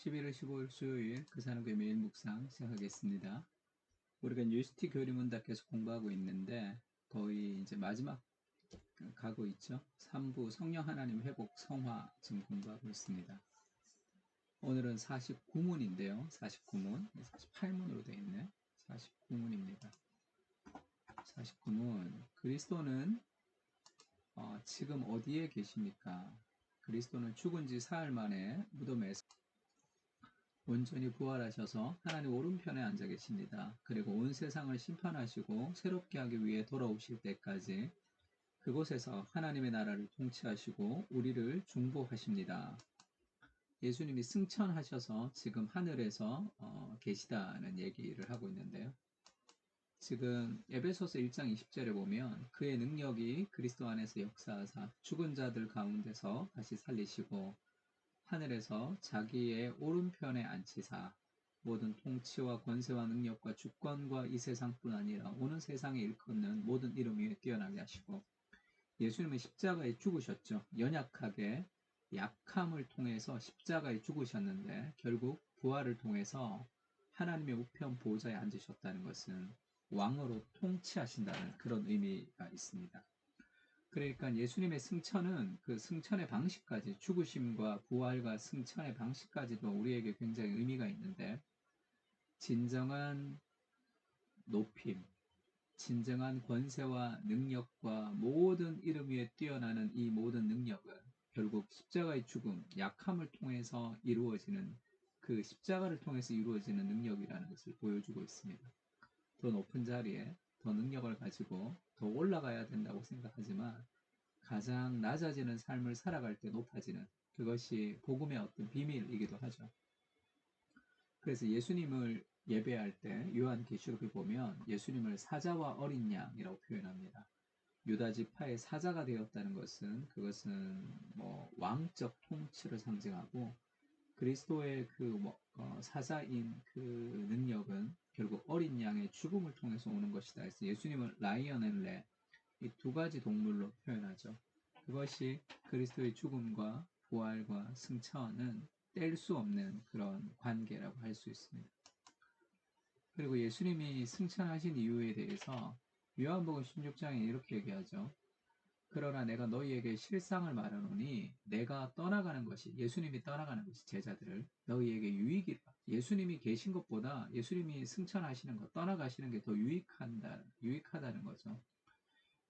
11월 15일 수요일 그사람교회 매일 묵상 시작하겠습니다. 우리가 뉴스티 교리문답 계속 공부하고 있는데 거의 이제 마지막 가고 있죠. 3부 성령 하나님 회복 성화 지금 공부하고 있습니다. 오늘은 49문인데요. 49문, 48문으로 되어 있네. 49문입니다. 49문. 그리스도는 지금 어디에 계십니까? 그리스도는 죽은 지 사흘 만에 무덤에서 온전히 부활하셔서 하나님 오른편에 앉아 계십니다. 그리고 온 세상을 심판하시고 새롭게 하기 위해 돌아오실 때까지 그곳에서 하나님의 나라를 통치하시고 우리를 중보하십니다. 예수님이 승천하셔서 지금 하늘에서 계시다는 얘기를 하고 있는데요. 지금 에베소서 1장 20절에 보면 그의 능력이 그리스도 안에서 역사하사 죽은 자들 가운데서 다시 살리시고 하늘에서 자기의 오른편에 앉히사 모든 통치와 권세와 능력과 주권과 이 세상뿐 아니라 오는 세상에 일컫는 모든 이름 위에 뛰어나게 하시고 예수님은 십자가에 죽으셨죠. 연약하게 약함을 통해서 십자가에 죽으셨는데 결국 부활을 통해서 하나님의 우편 보좌에 앉으셨다는 것은 왕으로 통치하신다는 그런 의미가 있습니다. 그러니까 예수님의 승천은 그 승천의 방식까지 죽으심과 부활과 승천의 방식까지도 우리에게 굉장히 의미가 있는데 진정한 높임, 진정한 권세와 능력과 모든 이름 위에 뛰어나는 이 모든 능력은 결국 십자가의 죽음, 약함을 통해서 이루어지는 그 십자가를 통해서 이루어지는 능력이라는 것을 보여주고 있습니다. 더 높은 자리에 더 능력을 가지고 더 올라가야 된다고 생각하지만 가장 낮아지는 삶을 살아갈 때 높아지는 그것이 복음의 어떤 비밀이기도 하죠. 그래서 예수님을 예배할 때 요한계시록을 보면 예수님을 사자와 어린 양이라고 표현합니다. 유다 지파의 사자가 되었다는 것은 그것은 왕적 통치를 상징하고 그리스도의 사자인 그 능력은 결국 어린 양의 죽음을 통해서 오는 것이다. 그래서 예수님은 라이언 앤 랩, 이 두 가지 동물로 표현하죠. 그것이 그리스도의 죽음과 부활과 승천은 뗄 수 없는 그런 관계라고 할 수 있습니다. 그리고 예수님이 승천하신 이유에 대해서 요한복음 16장에 이렇게 얘기하죠. 그러나 내가 너희에게 실상을 말하노니 내가 떠나가는 것이 예수님이 떠나가는 것이 제자들을 너희에게 유익이라. 예수님이 계신 것보다 예수님이 승천하시는 것, 떠나가시는 게 더 유익하다는 거죠.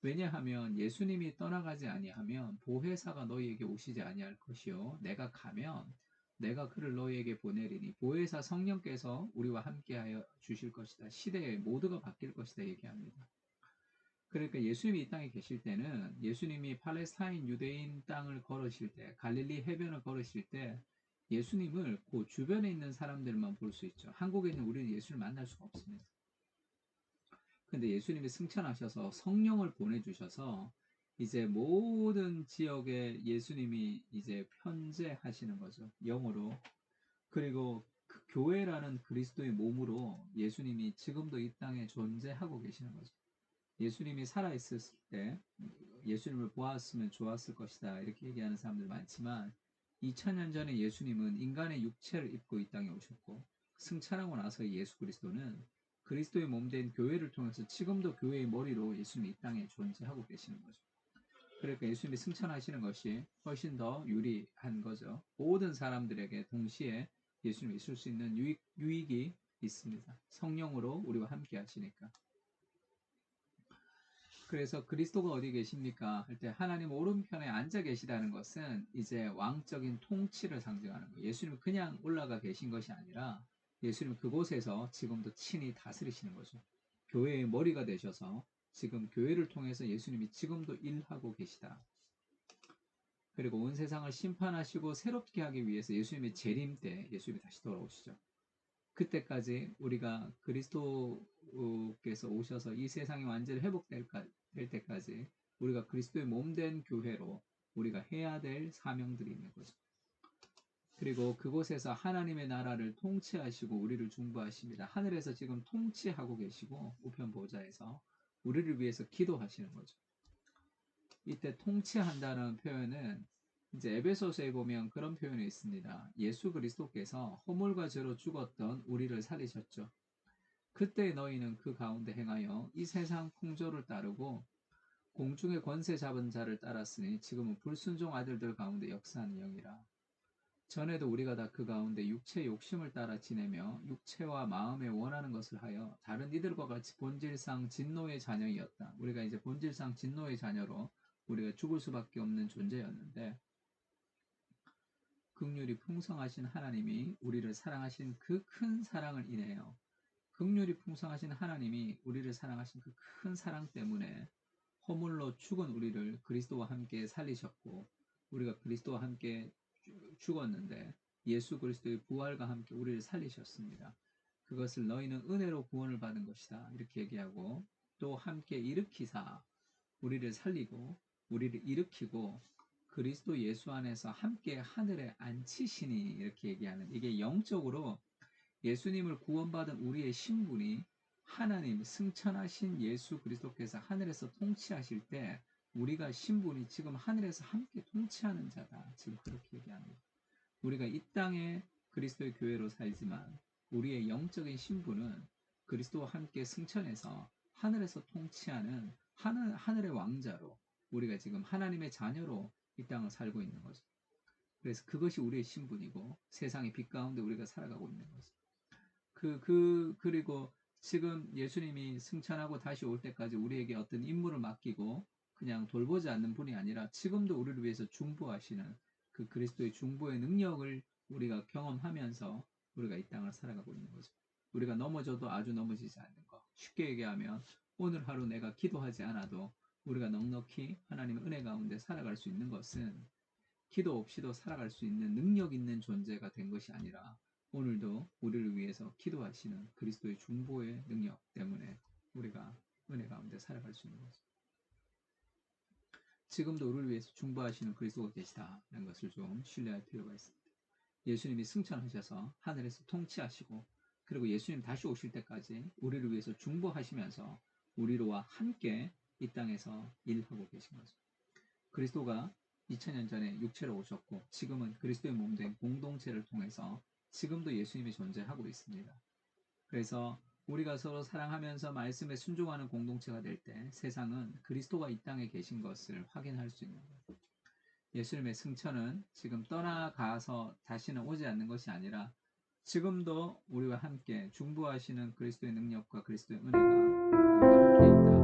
왜냐하면 예수님이 떠나가지 아니하면 보혜사가 너희에게 오시지 아니할 것이요 내가 가면 내가 그를 너희에게 보내리니 보혜사 성령께서 우리와 함께하여 주실 것이다. 시대에 모두가 바뀔 것이다 얘기합니다. 그러니까 예수님이 이 땅에 계실 때는 예수님이 팔레스타인 유대인 땅을 걸으실 때 갈릴리 해변을 걸으실 때 예수님을 그 주변에 있는 사람들만 볼 수 있죠. 한국에 있는 우리는 예수를 만날 수가 없습니다. 근데 예수님이 승천하셔서 성령을 보내주셔서 이제 모든 지역에 예수님이 이제 편재하시는 거죠. 영으로. 그리고 그 교회라는 그리스도의 몸으로 예수님이 지금도 이 땅에 존재하고 계시는 거죠. 예수님이 살아있었을 때 예수님을 보았으면 좋았을 것이다 이렇게 얘기하는 사람들 많지만 2000년 전에 예수님은 인간의 육체를 입고 이 땅에 오셨고 승천하고 나서 예수 그리스도는 그리스도의 몸된 교회를 통해서 지금도 교회의 머리로 예수님이 이 땅에 존재하고 계시는 거죠. 그러니까 예수님이 승천하시는 것이 훨씬 더 유리한 거죠. 모든 사람들에게 동시에 예수님이 있을 수 있는 유익이 있습니다. 성령으로 우리와 함께 하시니까. 그래서 그리스도가 어디 계십니까? 할 때 하나님 오른편에 앉아 계시다는 것은 이제 왕적인 통치를 상징하는 거예요. 예수님은 그냥 올라가 계신 것이 아니라 예수님은 그곳에서 지금도 친히 다스리시는 거죠. 교회의 머리가 되셔서 지금 교회를 통해서 예수님이 지금도 일하고 계시다. 그리고 온 세상을 심판하시고 새롭게 하기 위해서 예수님의 재림 때 예수님이 다시 돌아오시죠. 그때까지 우리가 그리스도께서 오셔서 이 세상이 완전히 회복될 때까지 우리가 그리스도의 몸된 교회로 우리가 해야 될 사명들이 있는 거죠. 그리고 그곳에서 하나님의 나라를 통치하시고 우리를 중보하십니다. 하늘에서 지금 통치하고 계시고 우편 보좌에서 우리를 위해서 기도하시는 거죠. 이때 통치한다는 표현은 이제 에베소서에 보면 그런 표현이 있습니다. 예수 그리스도께서 허물과 죄로 죽었던 우리를 살리셨죠. 그때 너희는 그 가운데 행하여 이 세상 풍조를 따르고 공중의 권세 잡은 자를 따랐으니 지금은 불순종 아들들 가운데 역사하는 영이라. 전에도 우리가 다 그 가운데 육체의 욕심을 따라 지내며 육체와 마음에 원하는 것을 하여 다른 이들과 같이 본질상 진노의 자녀이었다. 우리가 이제 본질상 진노의 자녀로 우리가 죽을 수밖에 없는 존재였는데, 긍휼이 풍성하신 하나님이 우리를 사랑하신 그 큰 사랑을 인해요. 긍휼이 풍성하신 하나님이 우리를 사랑하신 그 큰 사랑 때문에 허물로 죽은 우리를 그리스도와 함께 살리셨고, 우리가 그리스도와 함께 죽었는데 예수 그리스도의 부활과 함께 우리를 살리셨습니다. 그것을 너희는 은혜로 구원을 받은 것이다, 이렇게 얘기하고, 또 함께 일으키사 우리를 살리고 우리를 일으키고 그리스도 예수 안에서 함께 하늘에 앉히시니, 이렇게 얘기하는, 이게 영적으로 예수님을 구원받은 우리의 신분이 하나님 승천하신 예수 그리스도께서 하늘에서 통치하실 때 우리가 신분이 지금 하늘에서 함께 통치하는 자다, 지금 그렇게 얘기합니다. 우리가 이 땅에 그리스도의 교회로 살지만 우리의 영적인 신분은 그리스도와 함께 승천해서 하늘에서 통치하는 하늘의 왕자로, 우리가 지금 하나님의 자녀로 이 땅을 살고 있는 거죠. 그래서 그것이 우리의 신분이고 세상의 빛 가운데 우리가 살아가고 있는 거죠. 그리고 지금 예수님이 승천하고 다시 올 때까지 우리에게 어떤 임무를 맡기고 그냥 돌보지 않는 분이 아니라 지금도 우리를 위해서 중보하시는 그 그리스도의 중보의 능력을 우리가 경험하면서 우리가 이 땅을 살아가고 있는 거죠. 우리가 넘어져도 아주 넘어지지 않는 거. 쉽게 얘기하면 오늘 하루 내가 기도하지 않아도 우리가 넉넉히 하나님의 은혜 가운데 살아갈 수 있는 것은 기도 없이도 살아갈 수 있는 능력 있는 존재가 된 것이 아니라 오늘도 우리를 위해서 기도하시는 그리스도의 중보의 능력 때문에 우리가 은혜 가운데 살아갈 수 있는 거죠. 지금도 우리를 위해서 중보하시는 그리스도가 계시다는 것을 좀 신뢰할 필요가 있습니다. 예수님이 승천하셔서 하늘에서 통치하시고, 그리고 예수님 다시 오실 때까지 우리를 위해서 중보하시면서 우리와 함께 이 땅에서 일하고 계신 거죠. 그리스도가 2000년 전에 육체로 오셨고 지금은 그리스도의 몸된 공동체를 통해서 지금도 예수님이 존재하고 있습니다. 그래서 우리가 서로 사랑하면서 말씀에 순종하는 공동체가 될 때 세상은 그리스도가 이 땅에 계신 것을 확인할 수 있는 거예요. 예수님의 승천은 지금 떠나가서 다시는 오지 않는 것이 아니라 지금도 우리와 함께 중보하시는 그리스도의 능력과 그리스도의 은혜가 우리와 함께 있다.